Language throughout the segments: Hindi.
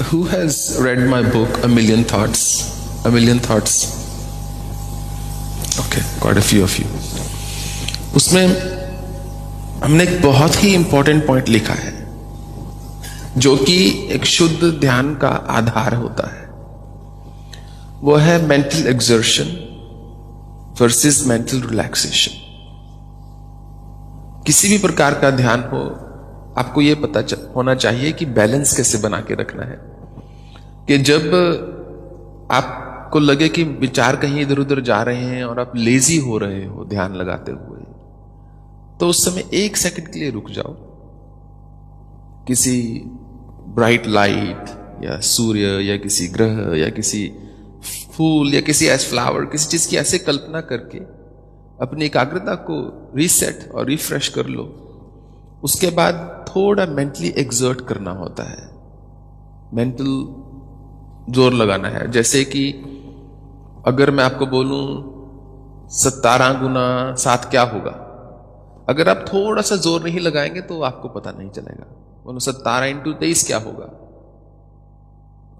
Who has read my book, A Million Thoughts? A Million Thoughts? Okay, quite a few of you. उसमें हमने एक बहुत ही इंपॉर्टेंट पॉइंट लिखा है जो कि एक शुद्ध ध्यान का आधार होता है। वो है mental exertion versus mental relaxation. किसी भी प्रकार का ध्यान हो, आपको यह पता होना चाहिए कि बैलेंस कैसे बना के रखना है कि जब आपको लगे कि विचार कहीं इधर उधर जा रहे हैं और आप लेजी हो रहे हो ध्यान लगाते हुए, तो उस समय 1 सेकंड के लिए रुक जाओ। किसी ब्राइट लाइट या सूर्य या किसी ग्रह या किसी फूल या किसी ऐसे फ्लावर, किसी चीज की ऐसे कल्पना करके अपनी एकाग्रता को रीसेट और रिफ्रेश कर लो। उसके बाद थोड़ा मेंटली एक्सर्ट करना होता है, मेंटल जोर लगाना है। जैसे कि अगर मैं आपको बोलूं 17 गुना 7 क्या होगा, अगर आप थोड़ा सा जोर नहीं लगाएंगे तो आपको पता नहीं चलेगा। बोलो 17 इंटू 23 क्या होगा,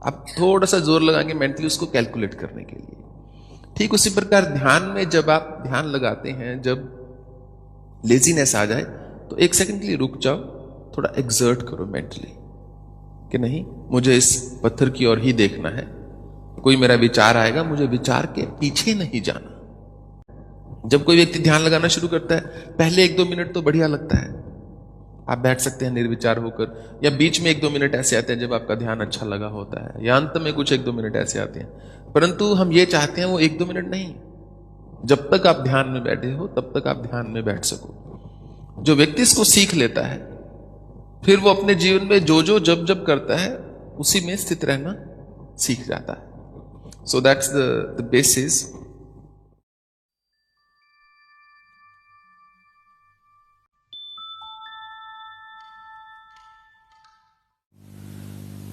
आप थोड़ा सा जोर लगाएंगे मेंटली उसको कैलकुलेट करने के लिए। ठीक उसी प्रकार ध्यान में जब आप ध्यान लगाते हैं, जब लेजीनेस आ जाए तो 1 सेकंड के लिए रुक जाओ, थोड़ा एग्जर्ट करो मेंटली कि नहीं, मुझे इस पत्थर की ओर ही देखना है। कोई मेरा विचार आएगा, मुझे विचार के पीछे नहीं जाना। जब कोई व्यक्ति ध्यान लगाना शुरू करता है, पहले 1-2 मिनट तो बढ़िया लगता है, आप बैठ सकते हैं निर्विचार होकर, या बीच में 1-2 मिनट ऐसे आते हैं जब आपका ध्यान अच्छा लगा होता है, या अंत में कुछ 1-2 मिनट ऐसे आते हैं। परंतु हम ये चाहते हैं वो 1-2 मिनट नहीं, जब तक आप ध्यान में बैठे हो तब तक आप ध्यान में बैठ सको। जो व्यक्ति इसको सीख लेता है, फिर वो अपने जीवन में जो जो जब जब करता है उसी में स्थित रहना सीख जाता है। So that's the basis.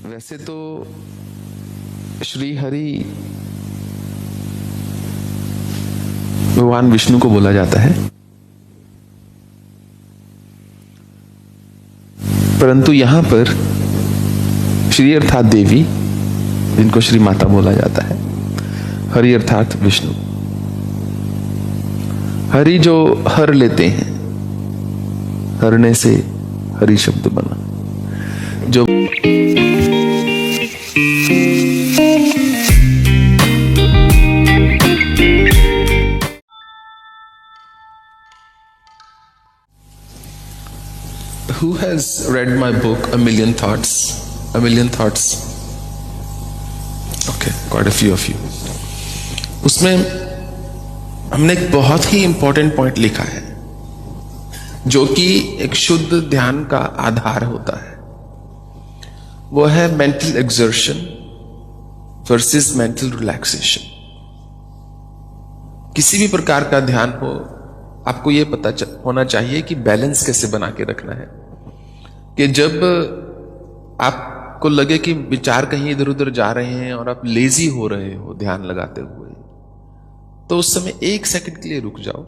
वैसे तो श्री हरि भगवान विष्णु को बोला जाता है, परंतु यहां पर श्री अर्थात देवी, जिनको श्री माता बोला जाता है, हरि अर्थात विष्णु। हरि जो हर लेते हैं, हरने से हरि शब्द बना। जो Who has read my book A Million Thoughts? A Million Thoughts. Okay, quite a few of you. उसमें हमने एक बहुत ही इंपॉर्टेंट पॉइंट लिखा है, जो कि एक शुद्ध ध्यान का आधार होता है। वो है mental exertion versus mental relaxation. किसी भी प्रकार का ध्यान हो, आपको यह पता होना चाहिए कि बैलेंस कैसे बना के रखना है, कि जब आपको लगे कि विचार कहीं इधर उधर जा रहे हैं और आप लेजी हो रहे हो ध्यान लगाते हुए, तो उस समय 1 सेकंड के लिए रुक जाओ।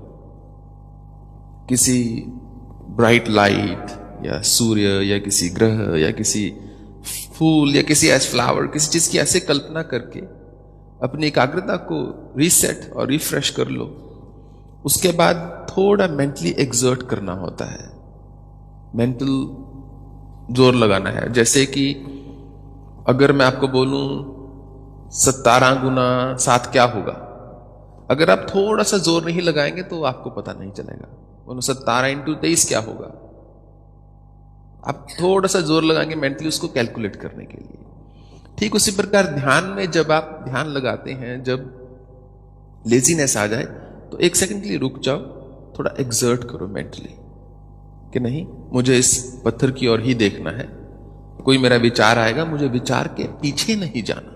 किसी ब्राइट लाइट या सूर्य या किसी ग्रह या किसी फूल या किसी ऐसे फ्लावर, किसी चीज की ऐसे कल्पना करके अपनी एकाग्रता को रीसेट और रिफ्रेश कर लो। उसके बाद थोड़ा मेंटली एक्सर्ट करना होता है, मेंटल जोर लगाना है। जैसे कि अगर मैं आपको बोलूं 17 गुना 7 क्या होगा, अगर आप थोड़ा सा जोर नहीं लगाएंगे तो आपको पता नहीं चलेगा। बोलो 17 × 23 क्या होगा, आप थोड़ा सा जोर लगाएंगे मेंटली उसको कैलकुलेट करने के लिए। ठीक उसी प्रकार ध्यान में जब आप ध्यान लगाते हैं, जब लेजीनेस आ जाए तो 1 सेकंड के लिए रुक जाओ, थोड़ा एक्सर्ट करो मेंटली कि नहीं, मुझे इस पत्थर की ओर ही देखना है। कोई मेरा विचार आएगा, मुझे विचार के पीछे नहीं जाना।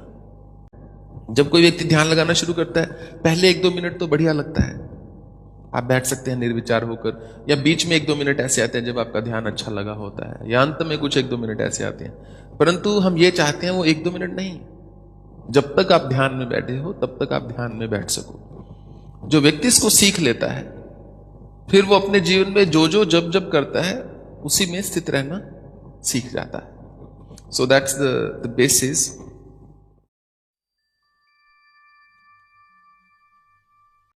जब कोई व्यक्ति ध्यान लगाना शुरू करता है, पहले 1-2 मिनट तो बढ़िया लगता है, आप बैठ सकते हैं निर्विचार होकर, या बीच में 1-2 मिनट ऐसे आते हैं जब आपका ध्यान अच्छा लगा होता है, या अंत में कुछ 1-2 मिनट ऐसे आते हैं। परंतु हम ये चाहते हैं वो 1-2 मिनट नहीं, जब तक आप ध्यान में बैठे हो तब तक आप ध्यान में बैठ सको। जो व्यक्ति इसको सीख लेता है, फिर वो अपने जीवन में जो जो जब जब करता है उसी में स्थित रहना सीख जाता है। So that's the basis